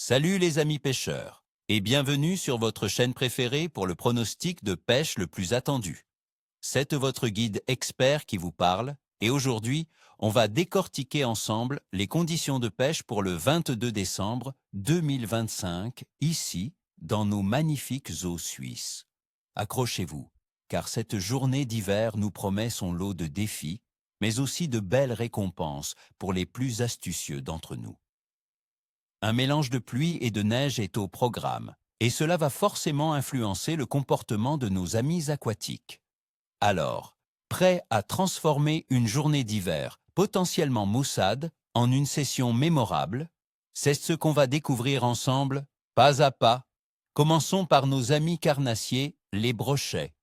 Salut les amis pêcheurs et bienvenue sur votre chaîne préférée pour le pronostic de pêche le plus attendu. C'est votre guide expert qui vous parle et aujourd'hui, on va décortiquer ensemble les conditions de pêche pour le 22 décembre 2025 ici dans nos magnifiques eaux suisses. Accrochez-vous, car cette journée d'hiver nous promet son lot de défis, mais aussi de belles récompenses pour les plus astucieux d'entre nous. Un mélange de pluie et de neige est au programme, et cela va forcément influencer le comportement de nos amis aquatiques. Alors, prêt à transformer une journée d'hiver potentiellement maussade en une session mémorable? C'est ce qu'on va découvrir ensemble, pas à pas. Commençons par nos amis carnassiers, les brochets.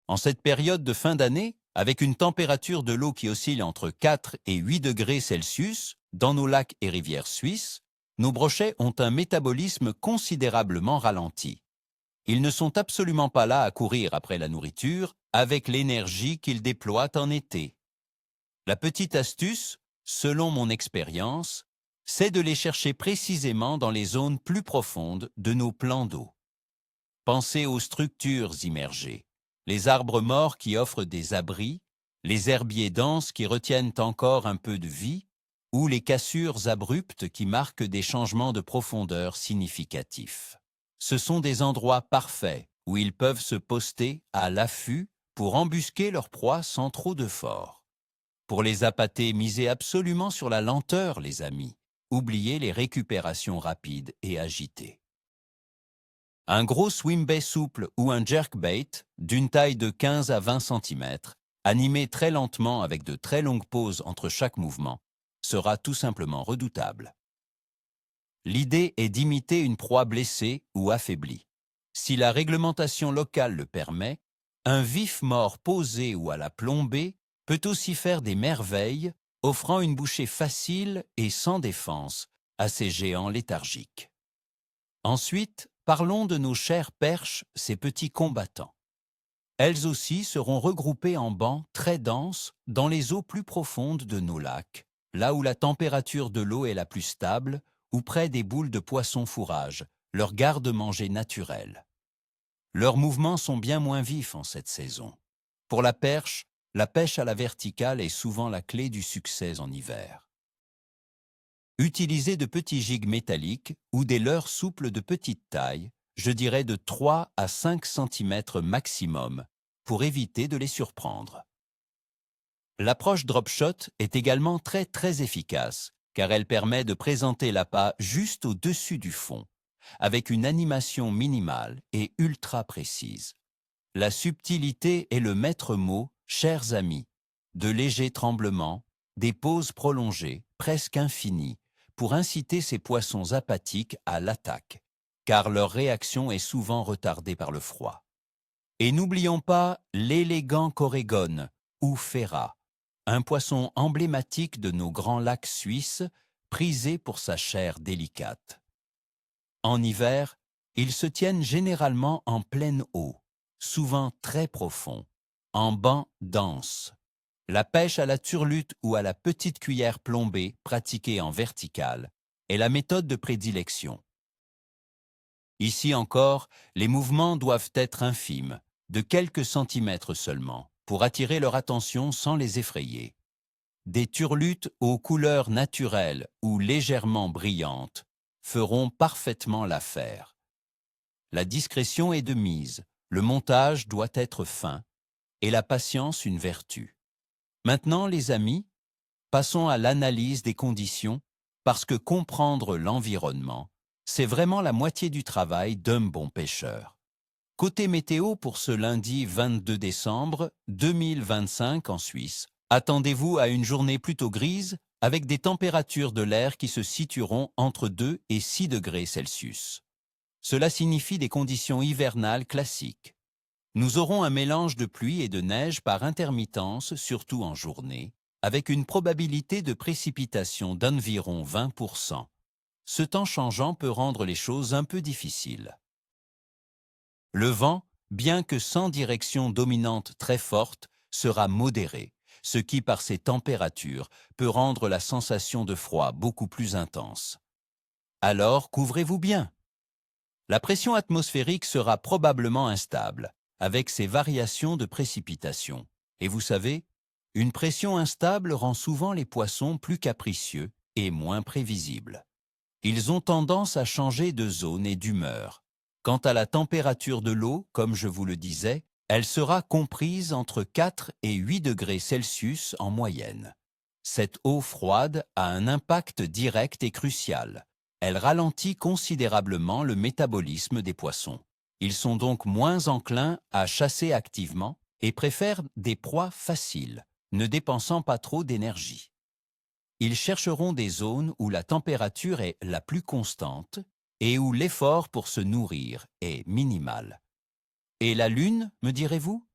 En cette période de fin d'année, avec une température de l'eau qui oscille entre 4 et 8 degrés Celsius, dans nos lacs et rivières suisses, nos brochets ont un métabolisme considérablement ralenti. Ils ne sont absolument pas là à courir après la nourriture avec l'énergie qu'ils déploient en été. La petite astuce, selon mon expérience, c'est de les chercher précisément dans les zones plus profondes de nos plans d'eau. Pensez aux structures immergées, les arbres morts qui offrent des abris, les herbiers denses qui retiennent encore un peu de vie, ou les cassures abruptes qui marquent des changements de profondeur significatifs. Ce sont des endroits parfaits où ils peuvent se poster à l'affût pour embusquer leur proie sans trop d'efforts. Pour les appâter, misez absolument sur la lenteur, les amis. Oubliez les récupérations rapides et agitées. Un gros swimbait souple ou un jerkbait d'une taille de 15 à 20 cm, animé très lentement avec de très longues pauses entre chaque mouvement, sera tout simplement redoutable. L'idée est d'imiter une proie blessée ou affaiblie. Si la réglementation locale le permet, un vif-mort posé ou à la plombée peut aussi faire des merveilles, offrant une bouchée facile et sans défense à ces géants léthargiques. Ensuite, parlons de nos chères perches, ces petits combattants. Elles aussi seront regroupées en bancs très denses dans les eaux plus profondes de nos lacs, là où la température de l'eau est la plus stable ou près des boules de poisson fourrage, leur garde-manger naturel. Leurs mouvements sont bien moins vifs en cette saison. Pour la perche, la pêche à la verticale est souvent la clé du succès en hiver. Utilisez de petits gigs métalliques ou des leurres souples de petite taille, je dirais de 3 à 5 cm maximum, pour éviter de les surprendre. L'approche drop shot est également très efficace, car elle permet de présenter l'appât juste au-dessus du fond, avec une animation minimale et ultra précise. La subtilité est le maître mot, chers amis, de légers tremblements, des pauses prolongées, presque infinies, pour inciter ces poissons apathiques à l'attaque, car leur réaction est souvent retardée par le froid. Et n'oublions pas l'élégant corégone, ou ferrat, un poisson emblématique de nos grands lacs suisses, prisé pour sa chair délicate. En hiver, ils se tiennent généralement en pleine eau, souvent très profond, en bancs denses. La pêche à la turlute ou à la petite cuillère plombée, pratiquée en verticale, est la méthode de prédilection. Ici encore, les mouvements doivent être infimes, de quelques centimètres seulement, pour attirer leur attention sans les effrayer. Des turlutes aux couleurs naturelles ou légèrement brillantes feront parfaitement l'affaire. La discrétion est de mise, le montage doit être fin, et la patience une vertu. Maintenant, les amis, passons à l'analyse des conditions, parce que comprendre l'environnement, c'est vraiment la moitié du travail d'un bon pêcheur. Côté météo pour ce lundi 22 décembre 2025 en Suisse, attendez-vous à une journée plutôt grise avec des températures de l'air qui se situeront entre 2 et 6 degrés Celsius. Cela signifie des conditions hivernales classiques. Nous aurons un mélange de pluie et de neige par intermittence, surtout en journée, avec une probabilité de précipitation d'environ 20%. Ce temps changeant peut rendre les choses un peu difficiles. Le vent, bien que sans direction dominante très forte, sera modéré, ce qui, par ses températures, peut rendre la sensation de froid beaucoup plus intense. alors couvrez-vous bien. La pression atmosphérique sera probablement instable, avec ses variations de précipitation. Et vous savez, une pression instable rend souvent les poissons plus capricieux et moins prévisibles. Ils ont tendance à changer de zone et d'humeur. Quant à la température de l'eau, comme je vous le disais, elle sera comprise entre 4 et 8 degrés Celsius en moyenne. Cette eau froide a un impact direct et crucial. Elle ralentit considérablement le métabolisme des poissons. Ils sont donc moins enclins à chasser activement et préfèrent des proies faciles, ne dépensant pas trop d'énergie. Ils chercheront des zones où la température est la plus constante et où l'effort pour se nourrir est minimal. Et la Lune, me direz-vous?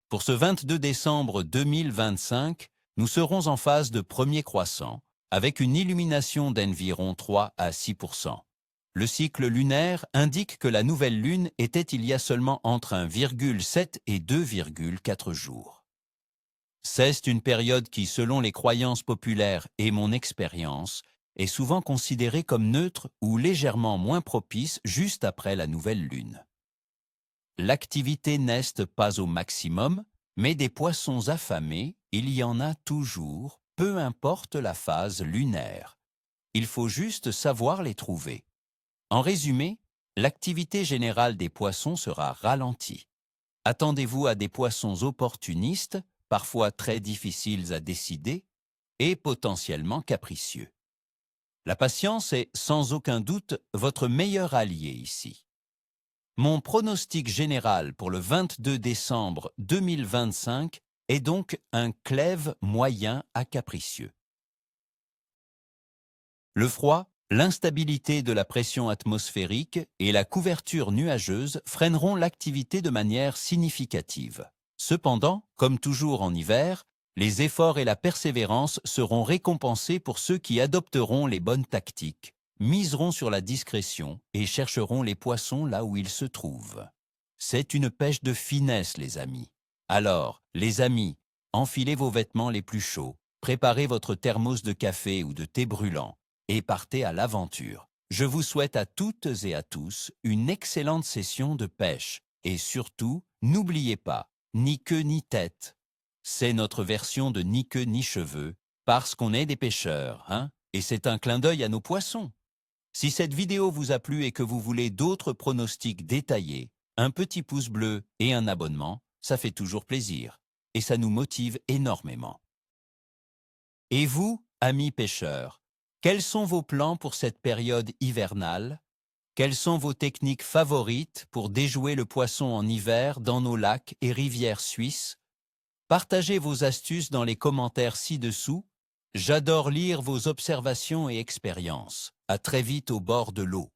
Pour ce 22 décembre 2025, nous serons en phase de premier croissant, avec une illumination d'environ 3 à 6%. Le cycle lunaire indique que la nouvelle Lune était il y a seulement entre 1,7 et 2,4 jours. C'est une période qui, selon les croyances populaires et mon expérience, est souvent considérée comme neutre ou légèrement moins propice juste après la nouvelle Lune. L'activité n'est pas au maximum, mais des poissons affamés, il y en a toujours, peu importe la phase lunaire. Il faut juste savoir les trouver. En résumé, l'activité générale des poissons sera ralentie. Attendez-vous à des poissons opportunistes, parfois très difficiles à décider, et potentiellement capricieux. La patience est sans aucun doute votre meilleur allié ici. Mon pronostic général pour le 22 décembre 2025 est donc un clève moyen à capricieux. Le froid, l'instabilité de la pression atmosphérique et la couverture nuageuse freineront l'activité de manière significative. Cependant, comme toujours en hiver, les efforts et la persévérance seront récompensés pour ceux qui adopteront les bonnes tactiques, miseront sur la discrétion et chercheront les poissons là où ils se trouvent. C'est une pêche de finesse, les amis. Alors, les amis, enfilez vos vêtements les plus chauds, préparez votre thermos de café ou de thé brûlant et partez à l'aventure. Je vous souhaite à toutes et à tous une excellente session de pêche. Et surtout, n'oubliez pas, ni queue ni tête. C'est notre version de ni queue ni cheveux, parce qu'on est des pêcheurs, hein, et c'est un clin d'œil à nos poissons. Si cette vidéo vous a plu et que vous voulez d'autres pronostics détaillés, un petit pouce bleu et un abonnement, ça fait toujours plaisir, et ça nous motive énormément. Et vous, amis pêcheurs, quels sont vos plans pour cette période hivernale? Quelles sont vos techniques favorites pour déjouer le poisson en hiver dans nos lacs et rivières suisses? Partagez vos astuces dans les commentaires ci-dessous. J'adore lire vos observations et expériences. À très vite au bord de l'eau.